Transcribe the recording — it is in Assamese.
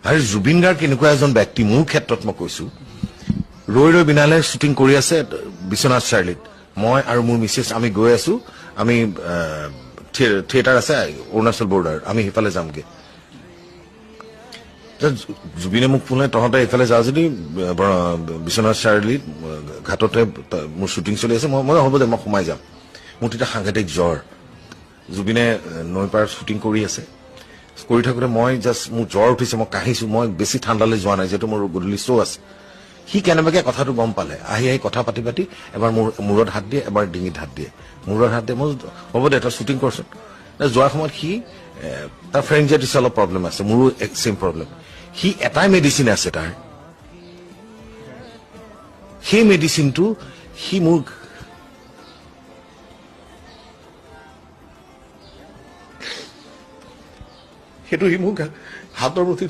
আৰু জুবিন গাৰ্গ কেনেকুৱা এজন ব্যক্তি মোৰ ক্ষেত্ৰত মই কৈছো ৰৈ ৰৈ বিনালে শ্বুটিং কৰি আছে বিশ্বনাথ চাৰিআলিত মই আৰু মোৰ মিছেছ আমি গৈ আছো আমি থিয়েটাৰ আছে অৰুণাচল বৰ্ডাৰ আমি সেইফালে যামগে জুবিনে মোক ফোনে তহঁতে এইফালে যাওঁ যদি বিশ্বনাথ চাৰিআলিত ঘাটতে মোৰ শ্বুটিং চলি আছে মই হ'ব দে মই সোমাই যাম মোৰ তেতিয়া সাংঘাতিক জ্বৰ জুবিনে নৈপাৰ শ্বুটিং কৰি আছে কৰি থাকোঁতে মই জাষ্ট মোৰ জ্বৰ উঠিছে মই কাহিছো মই বেছি ঠাণ্ডালৈ যোৱা নাই যিহেতু মোৰ গধূলি শ্ব' আছে সি কেনেবাকে কথাটো গম পালে আহি কথা পাতি পাতি এবাৰ মোৰ মূৰত হাত দিয়ে এবাৰ ডিঙিত হাত দিয়ে মূৰত হাত দিয়ে মই হ'ব দে তই শ্বুটিং কৰচোন যোৱাৰ সময়ত সি তাৰ ফ্ৰেঞ্জাইটিছ অলপ প্ৰব্লেম আছে মোৰো ছেম প্ৰব্লেম সি এটাই মেডিচিন আছে তাৰ সেই মেডিচিনটো সি মোৰ সেইটো সি মোক হাতৰ মুঠিত